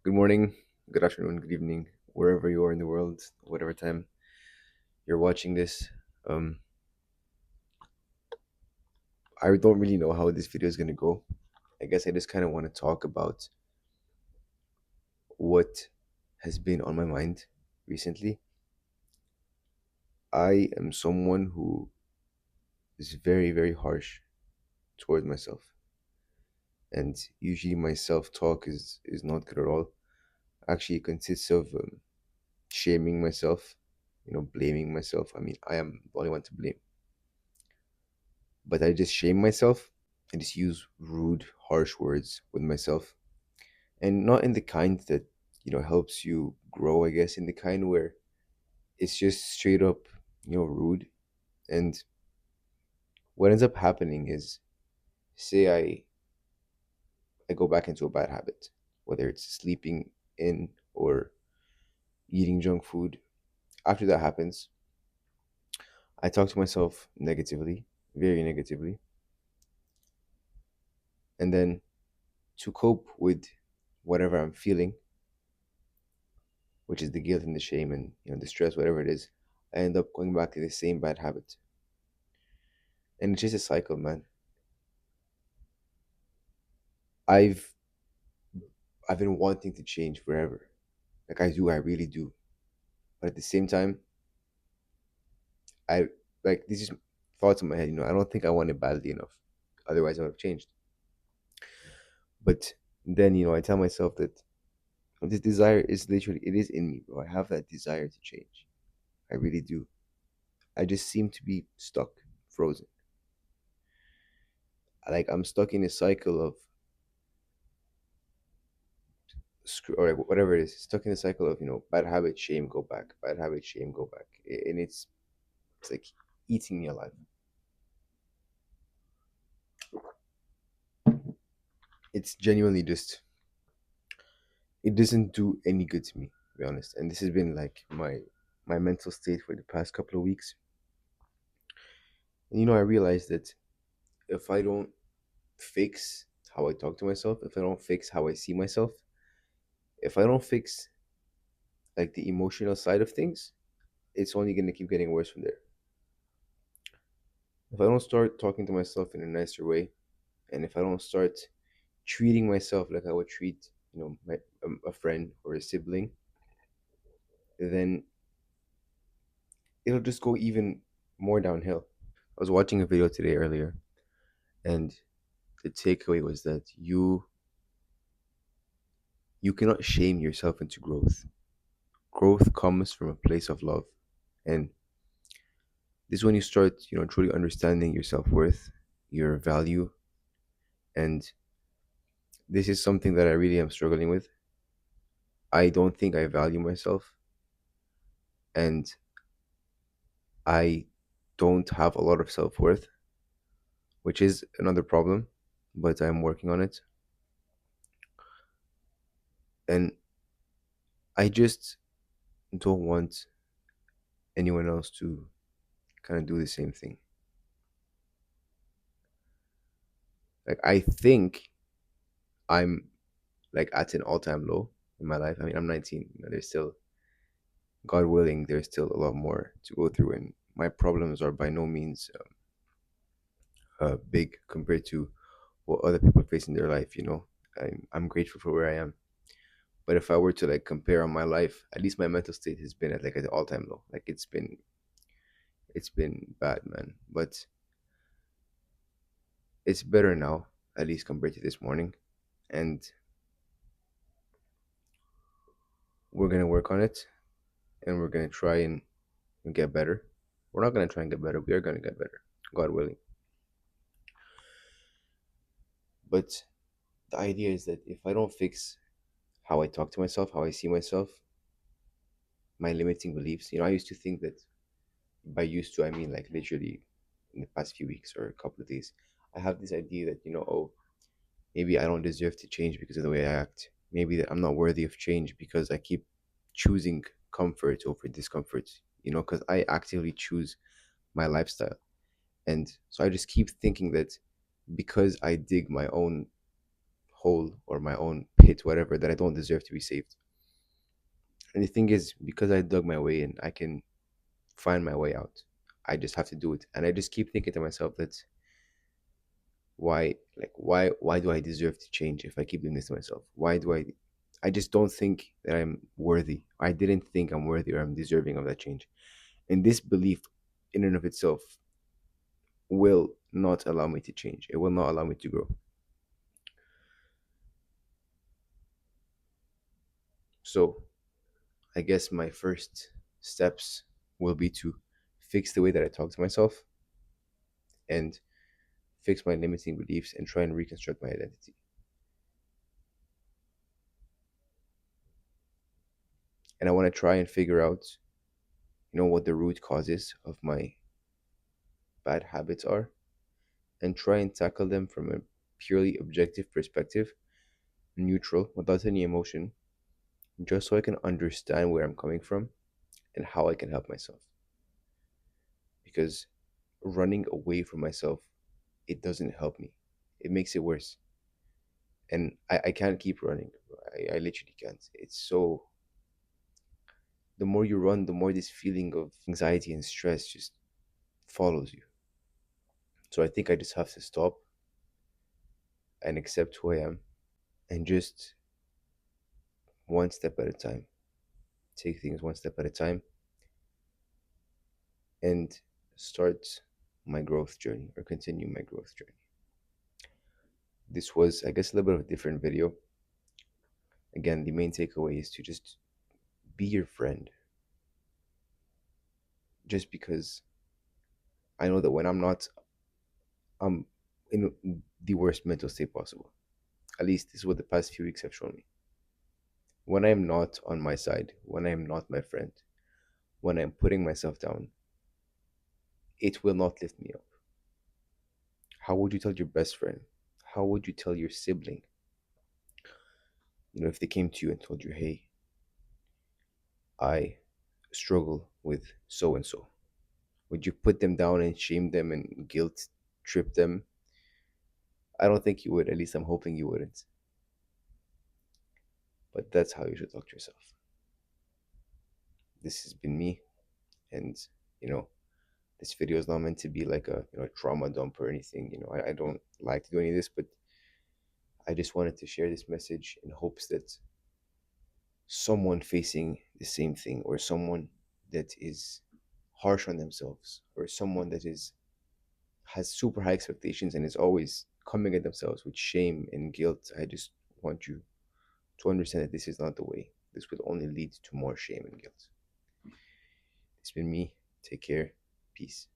Good morning, good afternoon, good evening, wherever you are in the world, whatever time you're watching this. Um, I don't really know how this video is going to go. I guess I just kind of want to talk about what has been on my mind recently. I am someone who is very, very harsh towards myself, and usually my self-talk is not good at all. Actually, it consists of shaming myself, blaming myself. I mean, I am the only one to blame, but I just shame myself. I just use rude, harsh words with myself, and not in the kind that helps you grow. I guess in the kind where it's just straight up, rude. And what ends up happening is, say I go back into a bad habit, whether it's sleeping in or eating junk food. After that happens, I talk to myself negatively, very negatively, and then to cope with whatever I'm feeling, which is the guilt and the shame and the stress, whatever it is, I end up going back to the same bad habit. And it's just a cycle, man. I've I've been wanting to change forever. Like I really do. But at the same time, I like these just thoughts in my head, I don't think I want it badly enough. Otherwise I would have changed. But then, I tell myself that this desire is literally it is in me, bro. I have that desire to change. I really do. I just seem to be stuck, frozen. Like I'm stuck in a cycle of or whatever it is, stuck in a cycle of bad habit, shame, go back, bad habit, shame, go back, and it's like eating me alive. It's genuinely just it doesn't do any good to me, to be honest. And this has been like my mental state for the past couple of weeks. And I realized that if I don't fix how I talk to myself, if I don't fix how I see myself, if I don't fix like the emotional side of things, it's only gonna keep getting worse from there. If I don't start talking to myself in a nicer way, and if I don't start treating myself like I would treat, a friend or a sibling, then it'll just go even more downhill. I was watching a video today earlier, and the takeaway was that you cannot shame yourself into growth. Growth comes from a place of love, and this is when you start, truly understanding your self worth, your value, and this is something that I really am struggling with. I don't think I value myself, and I don't have a lot of self worth, which is another problem, but I'm working on it. And I just don't want anyone else to kind of do the same thing. Like, I think I'm like at an all time low in my life. I mean, I'm 19, there's still, God willing, there's still a lot more to go through. And my problems are by no means big compared to what other people face in their life, I'm grateful for where I am. But if I were to like compare on my life, at least my mental state has been at like an all time low. Like it's been bad, man. But it's better now, at least compared to this morning. And we're gonna work on it, and we're gonna try and get better. We're not gonna try and get better. We are gonna get better, God willing. But the idea is that if I don't fix how I talk to myself, how I see myself, my limiting beliefs, I used to think that by used to I mean like literally in the past few weeks or a couple of days, I have this idea that oh, maybe I don't deserve to change because of the way I act. Maybe that I'm not worthy of change because I keep choosing comfort over discomfort. Because I actively choose my lifestyle, and so I just keep thinking that because I dig my own hole or my own pit, whatever, that I don't deserve to be saved. And the thing is, because I dug my way in, I can find my way out. I just have to do it. And I just keep thinking to myself that why do I deserve to change if I keep doing this to myself? Why do I just don't think that I'm worthy. I didn't think I'm worthy or I'm deserving of that change. And this belief in and of itself will not allow me to change. It will not allow me to grow. So I guess my first steps will be to fix the way that I talk to myself and fix my limiting beliefs and try and reconstruct my identity. And I want to try and figure out, what the root causes of my bad habits are and try and tackle them from a purely objective perspective, neutral, without any emotion, just so I can understand where I'm coming from and how I can help myself. Because running away from myself, it doesn't help me. It makes it worse. And I can't keep running. I literally can't. It's so, the more you run, the more this feeling of anxiety and stress just follows you. So I think I just have to stop and accept who I am and just one step at a time, take things one step at a time and start my growth journey or continue my growth journey. This was, I guess, a little bit of a different video. Again, the main takeaway is to just be your friend. Just because I know that when I'm not, I'm in the worst mental state possible. At least this is what the past few weeks have shown me. When I am not on my side, when I am not my friend, when I'm putting myself down, it will not lift me up. How would you tell your best friend? How would you tell your sibling? If they came to you and told you, hey, I struggle with so and so. Would you put them down and shame them and guilt trip them? I don't think you would. At least I'm hoping you wouldn't. But that's how you should talk to yourself. This has been me, and you know, this video is not meant to be like a trauma dump or anything. I don't like to do any of this, but I just wanted to share this message in hopes that someone facing the same thing, or someone that is harsh on themselves, or someone that is has super high expectations and is always coming at themselves with shame and guilt. I just want you to understand that this is not the way. This will only lead to more shame and guilt. It's been me. Take care. Peace.